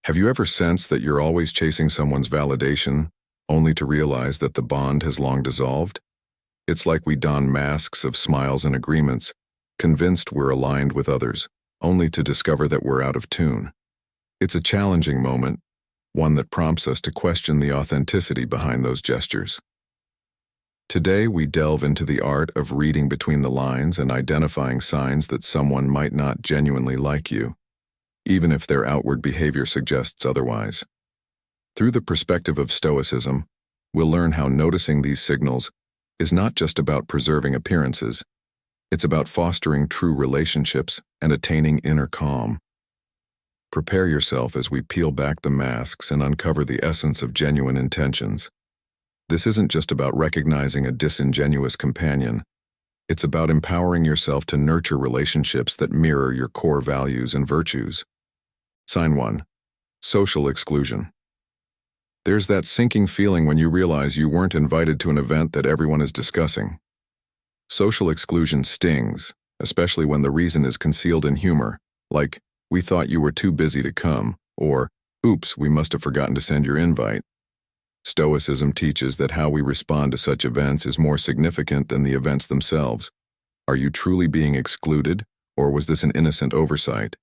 Have you ever sensed that you're always chasing someone's validation, only to realize that the bond has long dissolved? It's like we don masks of smiles and agreements, convinced we're aligned with others, only to discover that we're out of tune. It's a challenging moment, one that prompts us to question the authenticity behind those gestures. Today, we delve into the art of reading between the lines and identifying signs that someone might not genuinely like you, even if their outward behavior suggests otherwise. Through the perspective of Stoicism, we'll learn how noticing these signals is not just about preserving appearances, it's about fostering true relationships and attaining inner calm. Prepare yourself as we peel back the masks and uncover the essence of genuine intentions. This isn't just about recognizing a disingenuous companion. It's about empowering yourself to nurture relationships that mirror your core values and virtues. Sign 1. Social exclusion. There's that sinking feeling when you realize you weren't invited to an event that everyone is discussing. Social exclusion stings, especially when the reason is concealed in humor, like, "We thought you were too busy to come," or, "Oops, we must have forgotten to send your invite." Stoicism teaches that how we respond to such events is more significant than the events themselves. Are you truly being excluded, or was this an innocent oversight?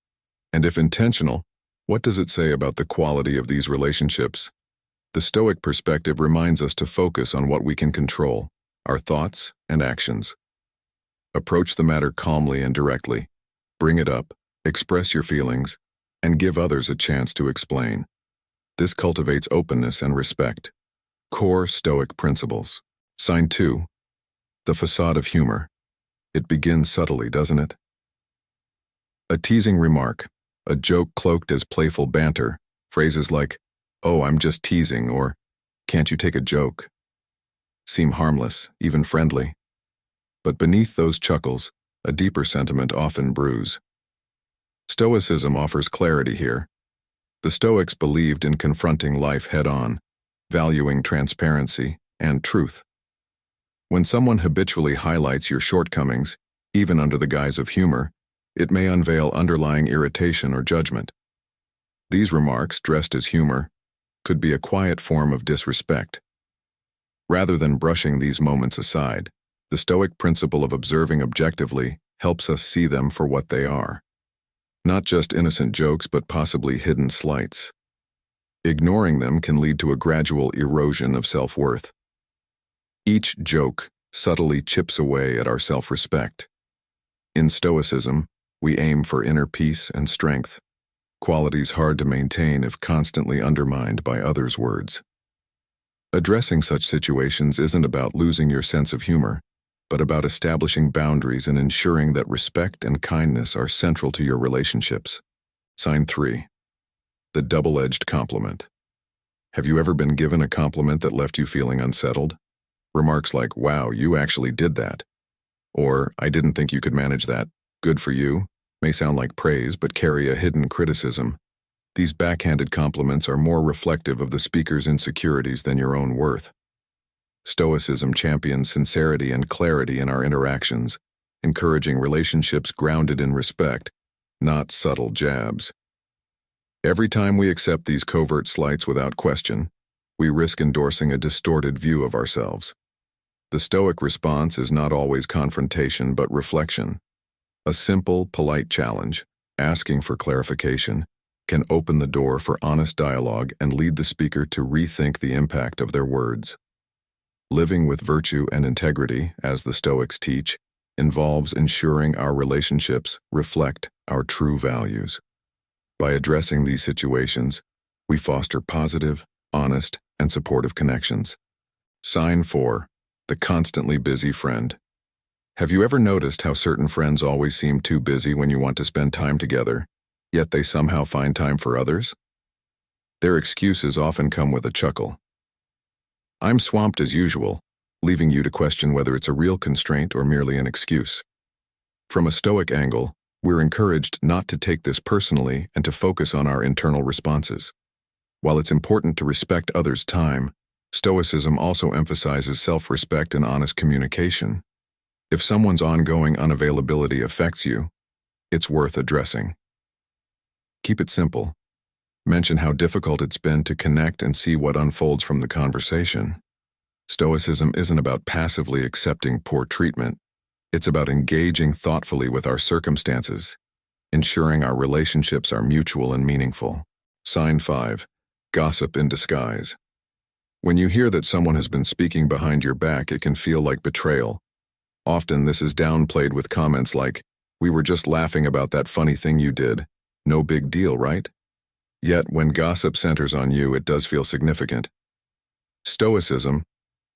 And if intentional, what does it say about the quality of these relationships? The Stoic perspective reminds us to focus on what we can control, our thoughts and actions. Approach the matter calmly and directly. Bring it up, express your feelings, and give others a chance to explain. This cultivates openness and respect. Core Stoic principles. Sign 2. The facade of humor. It begins subtly, doesn't it? A teasing remark, a joke cloaked as playful banter, phrases like, "Oh, I'm just teasing," or "Can't you take a joke?" seem harmless, even friendly. But beneath those chuckles, a deeper sentiment often brews. Stoicism offers clarity here. The Stoics believed in confronting life head-on, valuing transparency and truth. When someone habitually highlights your shortcomings, even under the guise of humor, it may unveil underlying irritation or judgment. These remarks, dressed as humor, could be a quiet form of disrespect. Rather than brushing these moments aside, the Stoic principle of observing objectively helps us see them for what they are. Not just innocent jokes, but possibly hidden slights. Ignoring them can lead to a gradual erosion of self-worth. Each joke subtly chips away at our self-respect. In Stoicism, we aim for inner peace and strength, qualities hard to maintain if constantly undermined by others' words. Addressing such situations isn't about losing your sense of humor, but about establishing boundaries and ensuring that respect and kindness are central to your relationships. Sign 3. The double-edged compliment. Have you ever been given a compliment that left you feeling unsettled? Remarks like, "Wow, you actually did that," or "I didn't think you could manage that, good for you," may sound like praise but carry a hidden criticism. These backhanded compliments are more reflective of the speaker's insecurities than your own worth. Stoicism champions sincerity and clarity in our interactions, encouraging relationships grounded in respect, not subtle jabs. Every time we accept these covert slights without question, we risk endorsing a distorted view of ourselves. The Stoic response is not always confrontation but reflection. A simple, polite challenge, asking for clarification, can open the door for honest dialogue and lead the speaker to rethink the impact of their words. Living with virtue and integrity, as the Stoics teach, involves ensuring our relationships reflect our true values. By addressing these situations, we foster positive, honest, and supportive connections. Sign 4. The constantly busy friend. Have you ever noticed how certain friends always seem too busy when you want to spend time together, yet they somehow find time for others? Their excuses often come with a chuckle. "I'm swamped as usual," leaving you to question whether it's a real constraint or merely an excuse. From a Stoic angle, we're encouraged not to take this personally and to focus on our internal responses. While it's important to respect others' time, Stoicism also emphasizes self-respect and honest communication. If someone's ongoing unavailability affects you, it's worth addressing. Keep it simple. Mention how difficult it's been to connect and see what unfolds from the conversation. Stoicism isn't about passively accepting poor treatment. It's about engaging thoughtfully with our circumstances, ensuring our relationships are mutual and meaningful. Sign 5. Gossip in disguise. When you hear that someone has been speaking behind your back, it can feel like betrayal. Often this is downplayed with comments like, "We were just laughing about that funny thing you did. No big deal, right?" Yet, when gossip centers on you, it does feel significant. Stoicism,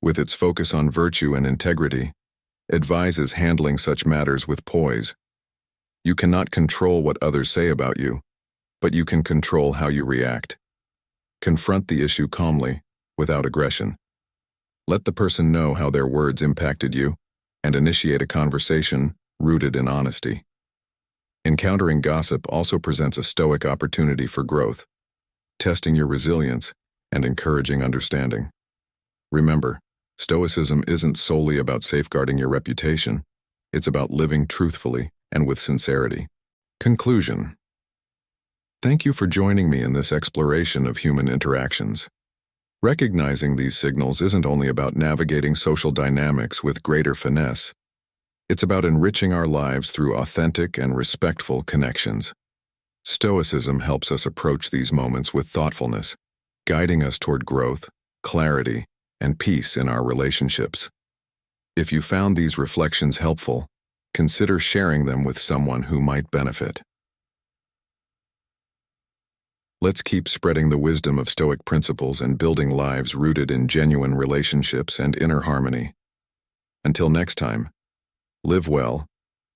with its focus on virtue and integrity, advises handling such matters with poise. You cannot control what others say about you, but you can control how you react. Confront the issue calmly, without aggression. Let the person know how their words impacted you, and initiate a conversation rooted in honesty. Encountering gossip also presents a Stoic opportunity for growth, testing your resilience and encouraging understanding. Remember, Stoicism isn't solely about safeguarding your reputation. It's about living truthfully and with sincerity. Conclusion. Thank you for joining me in this exploration of human interactions. Recognizing these signals isn't only about navigating social dynamics with greater finesse. It's about enriching our lives through authentic and respectful connections. Stoicism helps us approach these moments with thoughtfulness, guiding us toward growth, clarity, and peace in our relationships. If you found these reflections helpful, consider sharing them with someone who might benefit. Let's keep spreading the wisdom of Stoic principles and building lives rooted in genuine relationships and inner harmony. Until next time, live well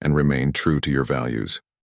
and remain true to your values.